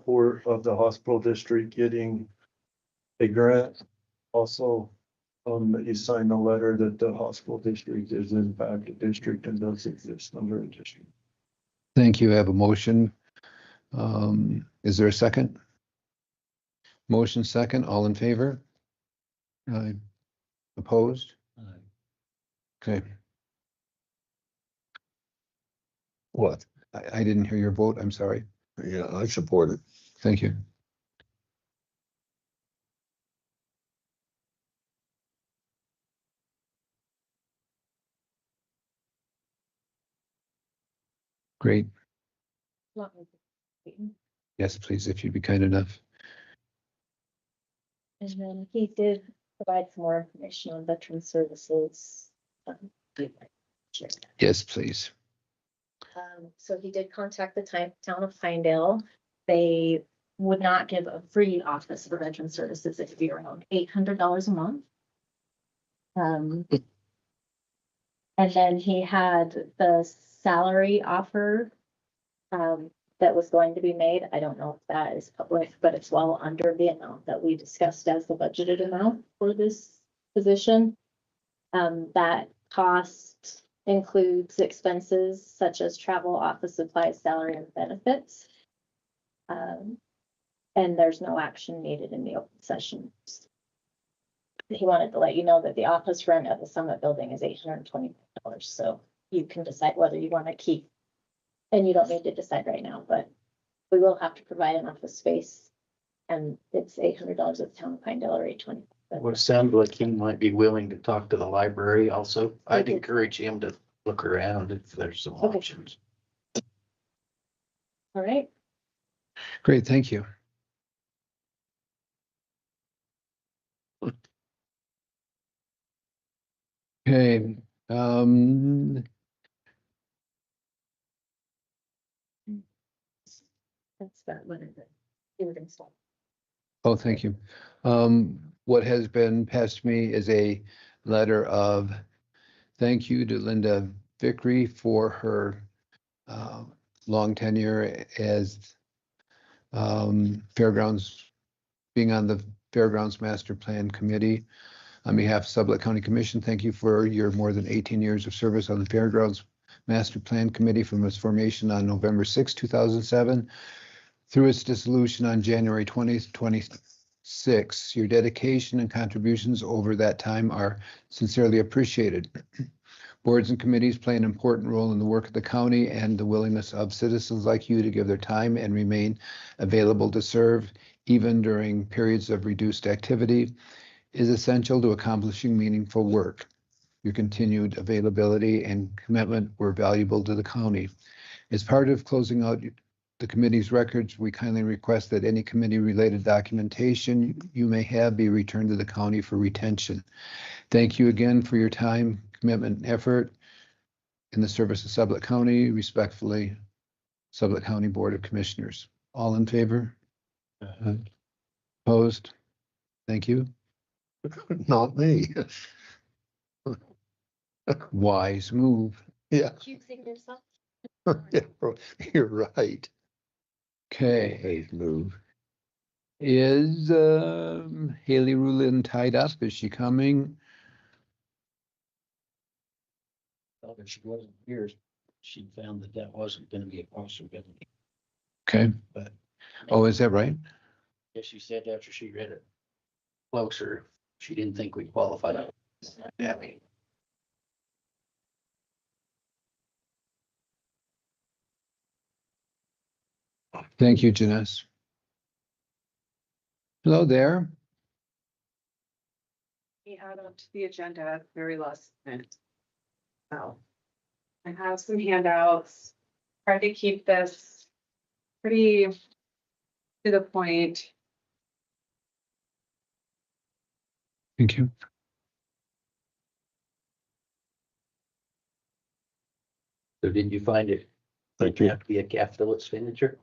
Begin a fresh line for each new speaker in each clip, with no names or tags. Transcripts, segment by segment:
support of the hospital district getting a grant. Also, that you sign a letter that the hospital district is in fact a district and does exist under a district.
Thank you. I have a motion. Is there a second? Motion second, all in favor? Aye. Opposed? Okay,
What?
I didn't hear your vote. I'm sorry.
Yeah, I support it.
Thank you. Great. Yes, please, if you'd be kind enough.
And then he did provide some more information on veteran services. Sure.
Yes, please.
So he did contact the town of Pinedale. They would not give a free office for veteran services. It'd be around $800 a month. And then he had the salary offer that was going to be made. I don't know if that is public, but it's well under the amount that we discussed as the budgeted amount for this position. That cost includes expenses such as travel, office supplies, salary, and benefits. And there's no action needed in the open session. He wanted to let you know that the office rent of the Summit building is $820. So you can decide whether you want to keep, and you don't need to decide right now, but we will have to provide an office space. And it's $800 at the town of Pinedale or $820.
What sounded like he might be willing to talk to the library also. I'd
Okay.
encourage him to look around if there's some
Okay.
options.
All right.
Great, thank you. Okay,
That's that one of the evidence.
oh, thank you. What has been passed to me is a letter of thank you to Linda Vickery for her long tenure as Fairgrounds, being on the Fairgrounds Master Plan Committee. On behalf of Sublette County Commission, thank you for your more than 18 years of service on the Fairgrounds Master Plan Committee from its formation on November 6, 2007 through its dissolution on January 20th, 2026. Your dedication and contributions over that time are sincerely appreciated. Boards and committees play an important role in the work of the county, and the willingness of citizens like you to give their time and remain available to serve even during periods of reduced activity is essential to accomplishing meaningful work. Your continued availability and commitment were valuable to the county. As part of closing out the committee's records, we kindly request that any committee-related documentation you may have be returned to the county for retention. Thank you again for your time, commitment, and effort in the service of Sublette County. Respectfully, Sublette County Board of Commissioners. All in favor? Opposed? Thank you.
Not me.
Wise move.
Yeah,
Accusing yourself.
yeah, you're right.
Okay,
Wise move.
is Haley Rulin tied up? Is she coming?
Well, if she wasn't here, she found that that wasn't gonna be a possibility.
Okay.
But
Oh, is that right?
yes, she said after she read it closer, she didn't think we qualified. Yeah,
Thank you, Janice. Hello there.
We add up to the agenda at the very last minute. So I have some handouts, try to keep this pretty to the point.
Thank you.
So did you find it?
Thank
You
you.
have to be a capital expenditure?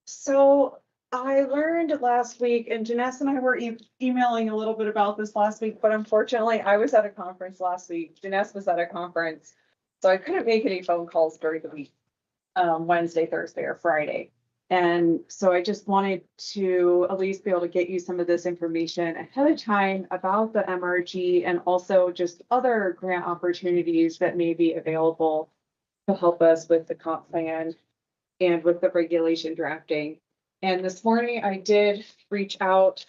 So I learned last week, and Janessa and I were emailing a little bit about this last week, but unfortunately I was at a conference last week. Janessa was at a conference, so I couldn't make any phone calls during the week, Wednesday, Thursday, or Friday. And so I just wanted to at least be able to get you some of this information ahead of time about the MRG and also just other grant opportunities that may be available to help us with the comp plan and with the regulation drafting. And this morning I did reach out.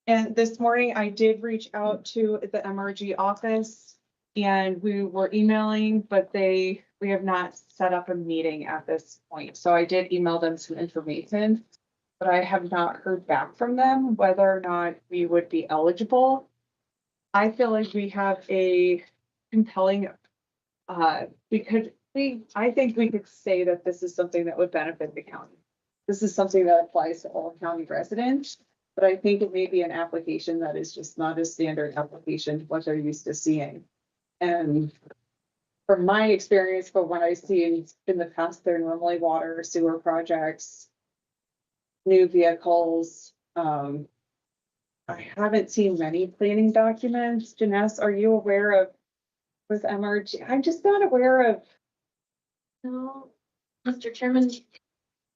And this morning I did reach out to the MRG office and we were emailing, but we have not set up a meeting at this point. So I did email them some information, but I have not heard back from them whether or not we would be eligible. I feel like we have a compelling, I think we could say that this is something that would benefit the county. This is something that applies to all county residents, but I think it may be an application that is just not a standard application, what they're used to seeing. And from my experience, but what I see in the past, they're normally water, sewer projects, new vehicles. I haven't seen many planning documents. Janess, are you aware of with MRG? I'm just not aware of.
No, Mr. Chairman,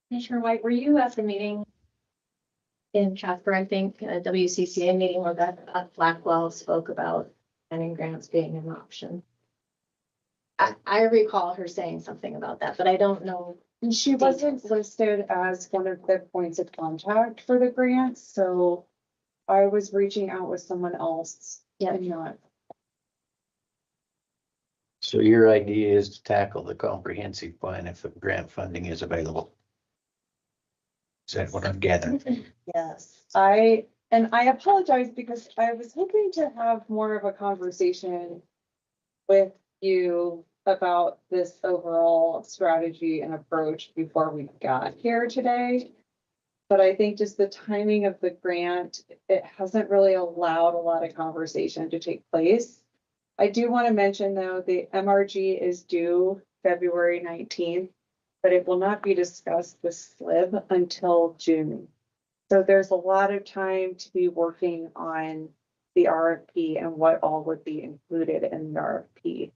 Commissioner White, were you at the meeting in Casper, I think, a WCCA meeting where that Blackwell spoke about planning grants being an option? I recall her saying something about that, but I don't know.
She wasn't listed as one of the points of contact for the grant, so I was reaching out with someone else.
Yeah.
And not.
So your idea is to tackle the comprehensive plan if the grant funding is available? Is that what I'm gathering?
Yes, I apologize because I was hoping to have more of a conversation with you about this overall strategy and approach before we got here today. But I think just the timing of the grant, it hasn't really allowed a lot of conversation to take place. I do want to mention though, the MRG is due February 19th, but it will not be discussed with SLIB until June. So there's a lot of time to be working on the RFP and what all would be included in the RFP.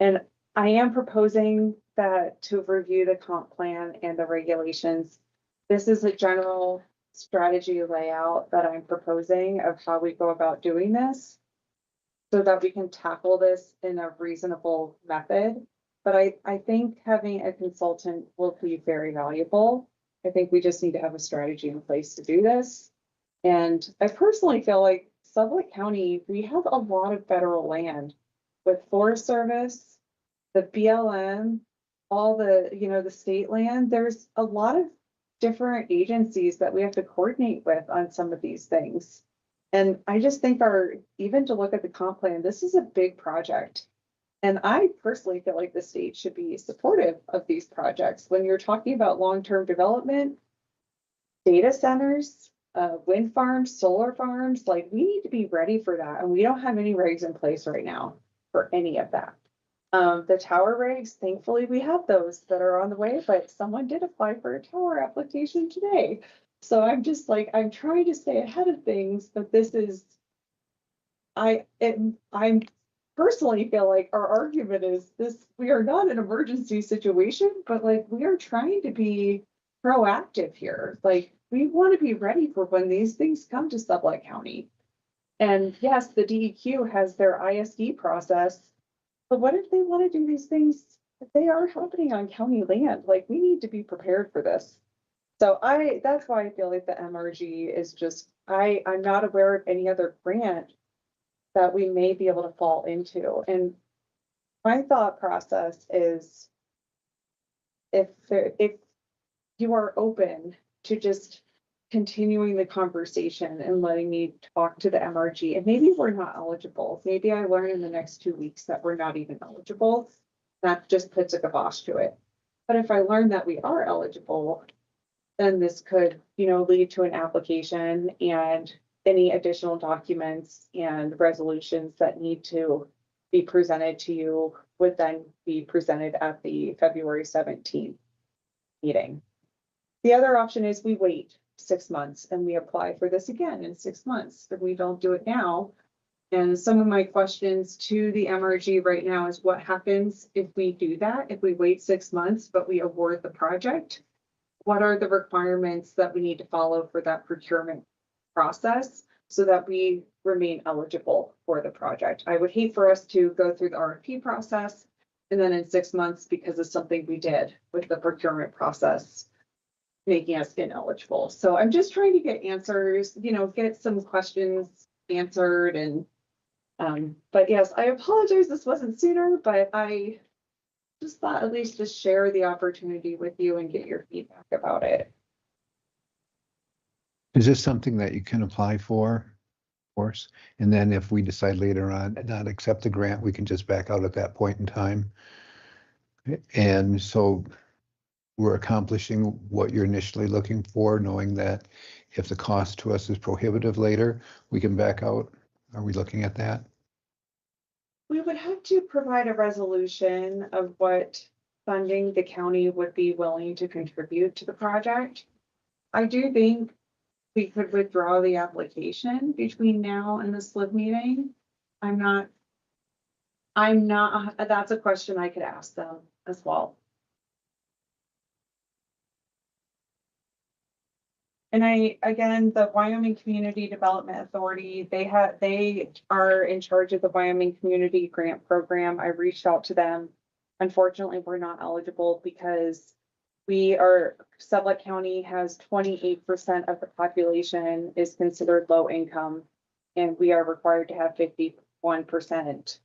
And I am proposing that to review the comp plan and the regulations. This is a general strategy layout that I'm proposing of how we go about doing this so that we can tackle this in a reasonable method. But I think having a consultant will be very valuable. I think we just need to have a strategy in place to do this. And I personally feel like Sublette County, we have a lot of federal land with Forest Service, the BLM, all the, the state land. There's a lot of different agencies that we have to coordinate with on some of these things. And I just think even to look at the comp plan, this is a big project. And I personally feel like the state should be supportive of these projects. When you're talking about long-term development, data centers, wind farms, solar farms, like we need to be ready for that. And we don't have any regs in place right now for any of that. The tower regs, thankfully we have those that are on the way, but someone did apply for a tower application today. So I'm just like, I'm trying to stay ahead of things, but this is, I'm personally feel like our argument is this, we are not an emergency situation, but like we are trying to be proactive here. Like we want to be ready for when these things come to Sublette County. And yes, the DEQ has their ISD process, but what if they want to do these things if they are happening on county land? Like we need to be prepared for this. So that's why I feel like the MRG is just, I'm not aware of any other grant that we may be able to fall into. And my thought process is if you are open to just continuing the conversation and letting me talk to the MRG, and maybe we're not eligible. Maybe I learn in the next 2 weeks that we're not even eligible. That just puts a kibosh to it. But if I learn that we are eligible, then this could, lead to an application and any additional documents and resolutions that need to be presented to you would then be presented at the February 17th meeting. The other option is we wait 6 months and we apply for this again in 6 months. If we don't do it now, And some of my questions to the MRG right now is what happens if we do that, if we wait 6 months, but we award the project? What are the requirements that we need to follow for that procurement process so that we remain eligible for the project? I would hate for us to go through the RFP process and then in 6 months, because of something we did with the procurement process, making us ineligible. So I'm just trying to get answers, get some questions answered and but yes, I apologize this wasn't sooner, but I just thought at least to share the opportunity with you and get your feedback about it.
Is this something that you can apply for? Of course, and then if we decide later on not accept the grant, we can just back out at that point in time. And so we're accomplishing what you're initially looking for, knowing that if the cost to us is prohibitive later, we can back out. Are we looking at that?
We would have to provide a resolution of what funding the county would be willing to contribute to the project. I do think we could withdraw the application between now and the SLIB meeting. I'm not, that's a question I could ask them as well. And again, the Wyoming Community Development Authority, they are in charge of the Wyoming Community Grant Program. I reached out to them. Unfortunately, we're not eligible because Sublette County has 28% of the population is considered low income, and we are required to have 51%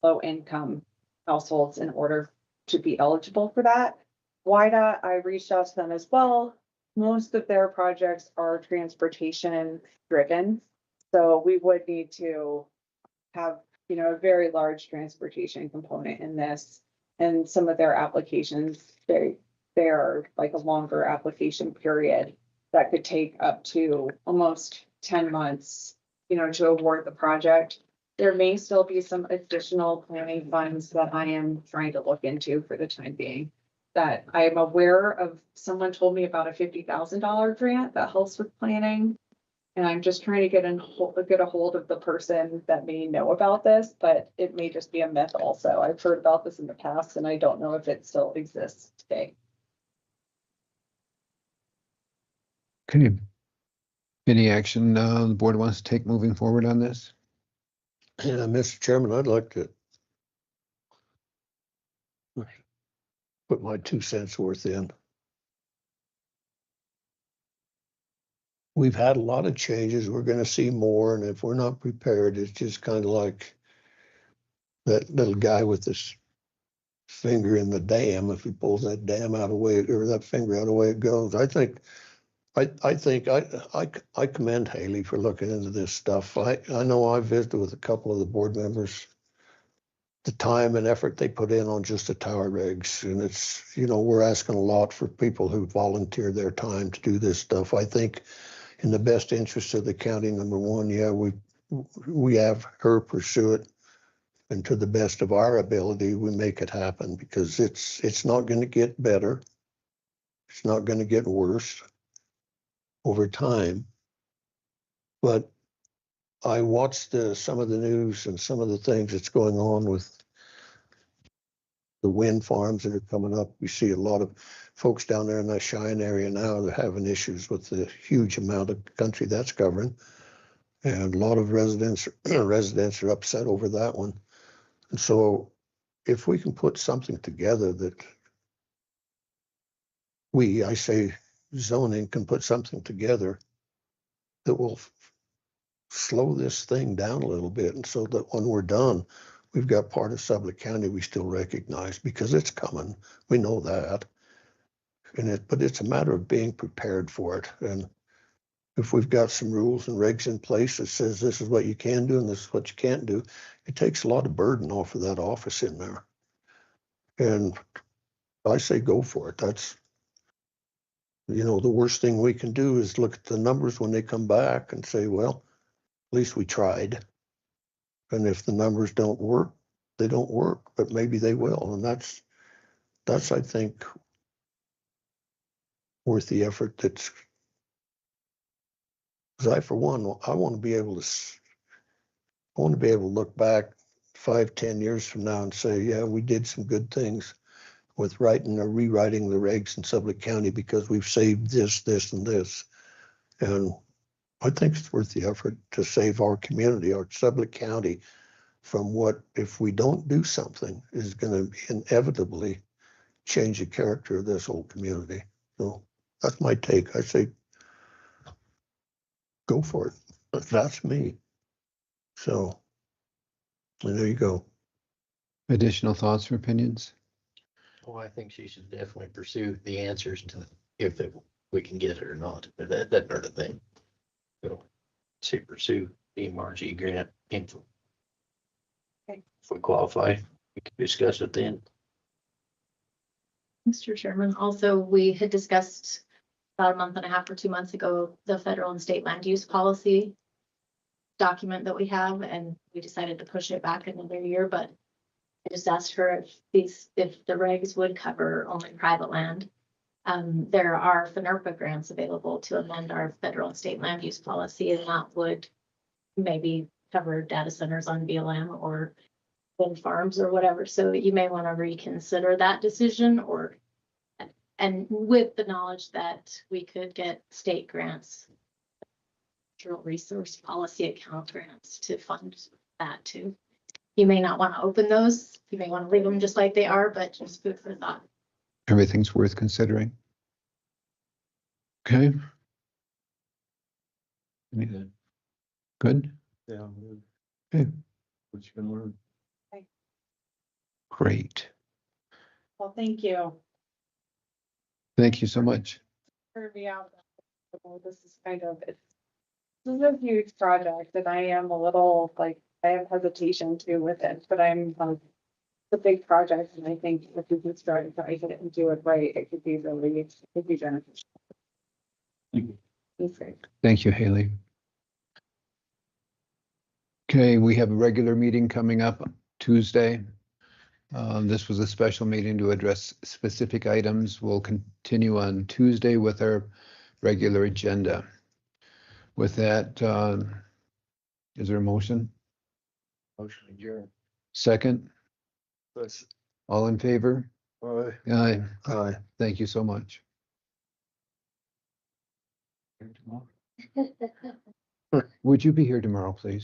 low income households in order to be eligible for that. WIDA, I reached out to them as well. Most of their projects are transportation driven. So we would need to have, a very large transportation component in this. And some of their applications, they're like a longer application period that could take up to almost 10 months, to award the project. There may still be some additional planning funds that I am trying to look into for the time being. That I am aware of. Someone told me about a $50,000 grant that helps with planning. And I'm just trying to get a hold of the person that may know about this, but it may just be a myth also. I've heard about this in the past and I don't know if it still exists today.
Any action the board wants to take moving forward on this?
Yeah, Mr. Chairman, I'd like to put my 2 cents worth in. We've had a lot of changes. We're going to see more. And if we're not prepared, it's just kind of like that little guy with his finger in the dam. If he pulls that dam out of the way, or that finger out of the way it goes. I think I commend Haley for looking into this stuff. I know I visited with a couple of the board members, the time and effort they put in on just the tower rigs. And it's, we're asking a lot for people who volunteer their time to do this stuff. I think in the best interest of the county, number one, yeah, we have her pursue it. And to the best of our ability, we make it happen, because it's not going to get better. It's not going to get worse over time. But I watched some of the news and some of the things that's going on with the wind farms that are coming up. We see a lot of folks down there in that Cheyenne area now that are having issues with the huge amount of country that's covering. And a lot of residents are upset over that one. And so if we can put something together that I say zoning can put something together that will slow this thing down a little bit. And so that when we're done, we've got part of Sublette County we still recognize, because it's coming. We know that. But it's a matter of being prepared for it. And if we've got some rules and regs in place that says this is what you can do and this is what you can't do, it takes a lot of burden off of that office in there. And I say go for it. That's, the worst thing we can do is look at the numbers when they come back and say, well, at least we tried. And if the numbers don't work, they don't work, but maybe they will. And that's I think, worth the effort. Because I, for one, I want to be able to I want to be able to look back 5, 10 years from now and say, yeah, we did some good things with writing or rewriting the regs in Sublette County because we've saved this, this, and this. And I think it's worth the effort to save our community, our Sublette County, from what, if we don't do something, is going to inevitably change the character of this whole community. So that's my take. I say, go for it. That's me. So, and there you go.
Additional thoughts or opinions?
Well, I think she should definitely pursue the answers to if we can get it or not, that sort of thing. So, to pursue the MRG grant info.
Okay.
If we qualify, we can discuss it then.
Mr. Chairman, also, we had discussed about a month and a half or 2 months ago, the federal and state land use policy document that we have, and we decided to push it back another year, but I just asked her if the regs would cover only private land. There are FNRPA grants available to amend our federal and state land use policy, and that would maybe cover data centers on BLM or wind farms or whatever. So you may want to reconsider that decision, and with the knowledge that we could get state grants, natural resource policy account grants to fund that too. You may not want to open those. You may want to leave them just like they are, but just food for thought.
Everything's worth considering. Okay. Anything? Good?
Yeah.
Okay.
What you can learn.
Great.
Well, thank you
Thank you so much.
for me out. This is this is a huge project and I am a little I have hesitation too with it, but it's a big project and I think if we can strategize it and do it right, it could be beneficial. That's great.
Thank you, Haley. Okay, we have a regular meeting coming up Tuesday. This was a special meeting to address specific items. We'll continue on Tuesday with our regular agenda. With that, is there a motion?
Motion adjourned.
Second,
That's,
all in favor? Aye.
Aye.
Thank you so much. Would you be here tomorrow, please?